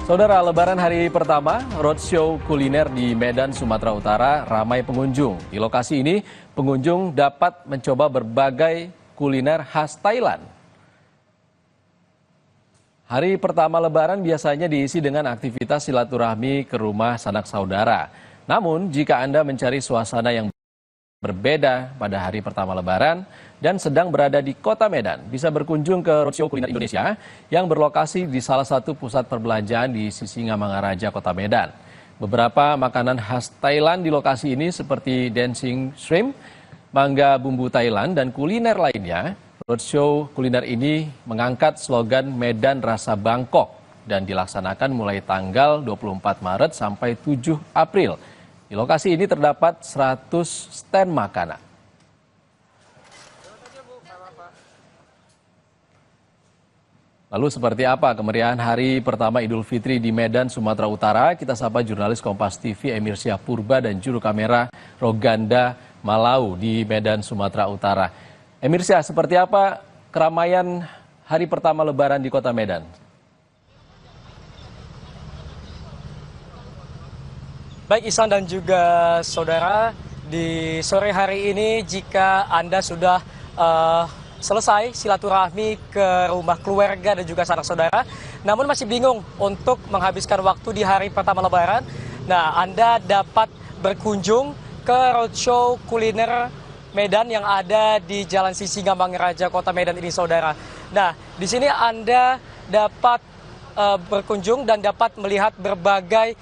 Saudara, Lebaran hari pertama, roadshow kuliner di Medan, Sumatera Utara ramai pengunjung. Di lokasi ini, pengunjung dapat mencoba berbagai kuliner khas Thailand. Hari pertama Lebaran biasanya diisi dengan aktivitas silaturahmi ke rumah sanak saudara. Namun, jika Anda mencari suasana yang berbeda pada hari pertama Lebaran dan sedang berada di Kota Medan, bisa berkunjung ke Roadshow Kuliner Indonesia yang berlokasi di salah satu pusat perbelanjaan di Sisingamangaraja, Kota Medan. Beberapa makanan khas Thailand di lokasi ini seperti dancing shrimp, mangga bumbu Thailand, dan kuliner lainnya. Roadshow kuliner ini mengangkat slogan Medan Rasa Bangkok dan dilaksanakan mulai tanggal 24 Maret sampai 7 April. Di lokasi ini terdapat 100 stand makanan. Lalu seperti apa kemeriahan hari pertama Idul Fitri di Medan, Sumatera Utara? Kita sapa jurnalis Kompas TV Emir Syahpurba dan juru kamera Roganda Malau di Medan, Sumatera Utara. Emir Syah, seperti apa keramaian hari pertama Lebaran di Kota Medan? Baik Ihsan dan juga saudara, di sore hari ini jika Anda sudah selesai silaturahmi ke rumah keluarga dan juga sanak saudara, namun masih bingung untuk menghabiskan waktu di hari pertama Lebaran, nah Anda dapat berkunjung ke roadshow kuliner Medan yang ada di Jalan Sisingamangaraja, Kota Medan ini saudara. Nah, di sini Anda dapat berkunjung dan dapat melihat berbagai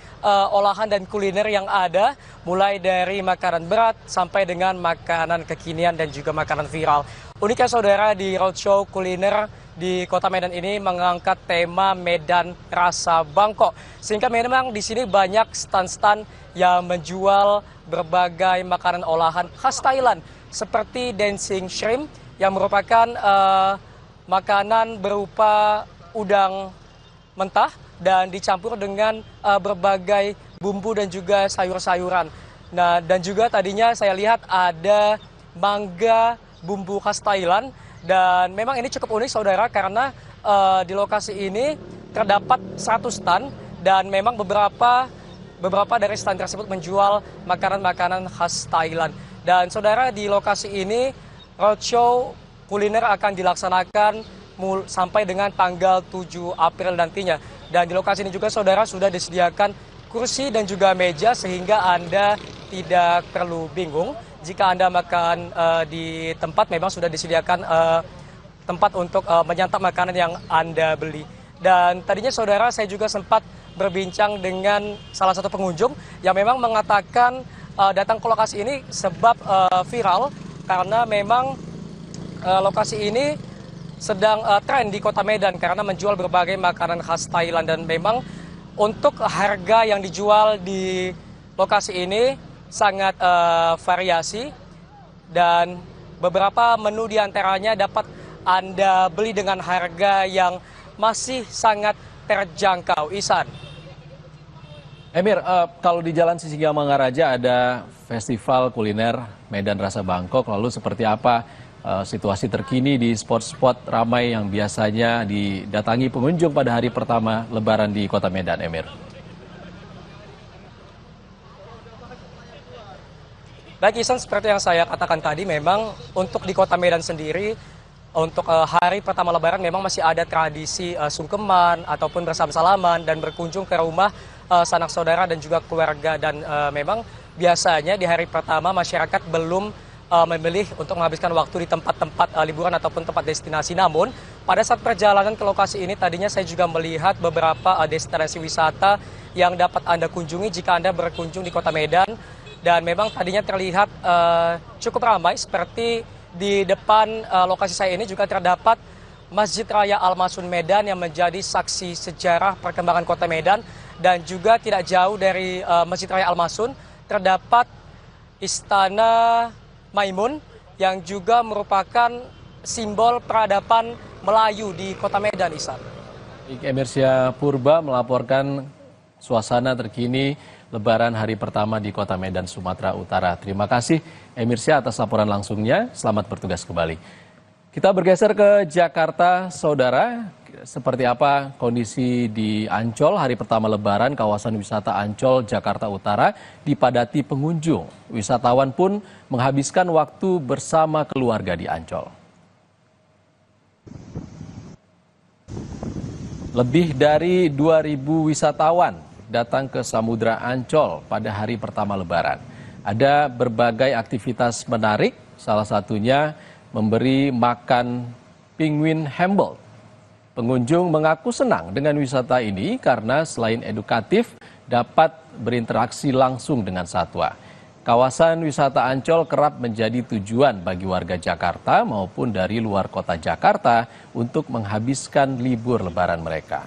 olahan dan kuliner yang ada, mulai dari makanan berat sampai dengan makanan kekinian dan juga makanan viral. Uniknya saudara, di roadshow kuliner di Kota Medan ini mengangkat tema Medan Rasa Bangkok, sehingga memang di sini banyak stand-stand yang menjual berbagai makanan olahan khas Thailand seperti dancing shrimp yang merupakan makanan berupa udang mentah dan dicampur dengan berbagai bumbu dan juga sayur-sayuran. Nah, dan juga tadinya saya lihat ada mangga bumbu khas Thailand, dan memang ini cukup unik saudara karena di lokasi ini terdapat 100 stand dan memang beberapa dari stand tersebut menjual makanan-makanan khas Thailand. Dan saudara, di lokasi ini roadshow kuliner akan dilaksanakan sampai dengan tanggal 7 April nantinya. Dan di lokasi ini juga saudara sudah disediakan kursi dan juga meja sehingga Anda tidak perlu bingung. Jika Anda makan di tempat, memang sudah disediakan tempat untuk menyantap makanan yang Anda beli. Dan tadinya saudara, saya juga sempat berbincang dengan salah satu pengunjung yang memang mengatakan datang ke lokasi ini sebab viral karena memang lokasi ini sedang tren di Kota Medan karena menjual berbagai makanan khas Thailand, dan memang untuk harga yang dijual di lokasi ini sangat variasi, dan beberapa menu diantaranya dapat Anda beli dengan harga yang masih sangat terjangkau. Ihsan. Emir, kalau di Jalan Sisingamangaraja ada festival kuliner Medan Rasa Bangkok, lalu seperti apa situasi terkini di spot-spot ramai yang biasanya didatangi pengunjung pada hari pertama Lebaran di Kota Medan, Emir? Baik Ihsan, seperti yang saya katakan tadi, memang untuk di Kota Medan sendiri, untuk hari pertama Lebaran memang masih ada tradisi sungkeman ataupun bersalaman dan berkunjung ke rumah sanak saudara dan juga keluarga. Dan memang biasanya di hari pertama masyarakat belum memilih untuk menghabiskan waktu di tempat-tempat liburan ataupun tempat destinasi. Namun pada saat perjalanan ke lokasi ini tadinya saya juga melihat beberapa destinasi wisata yang dapat Anda kunjungi jika Anda berkunjung di Kota Medan. Dan memang tadinya terlihat cukup ramai, seperti di depan lokasi saya ini juga terdapat Masjid Raya Al-Masun Medan yang menjadi saksi sejarah perkembangan Kota Medan. Dan juga tidak jauh dari Masjid Raya Al-Masun terdapat Istana Maimun yang juga merupakan simbol peradaban Melayu di Kota Medan, Ihsan. Emir Syahpurba melaporkan suasana terkini Lebaran hari pertama di Kota Medan, Sumatera Utara. Terima kasih Emir Syah atas laporan langsungnya. Selamat bertugas kembali. Kita bergeser ke Jakarta, Saudara. Seperti apa kondisi di Ancol hari pertama Lebaran, kawasan wisata Ancol, Jakarta Utara dipadati pengunjung. Wisatawan pun menghabiskan waktu bersama keluarga di Ancol. Lebih dari 2.000 wisatawan datang ke Samudra Ancol pada hari pertama Lebaran. Ada berbagai aktivitas menarik, salah satunya memberi makan penguin Humboldt. Pengunjung mengaku senang dengan wisata ini karena selain edukatif, dapat berinteraksi langsung dengan satwa. Kawasan wisata Ancol kerap menjadi tujuan bagi warga Jakarta maupun dari luar kota Jakarta untuk menghabiskan libur Lebaran mereka.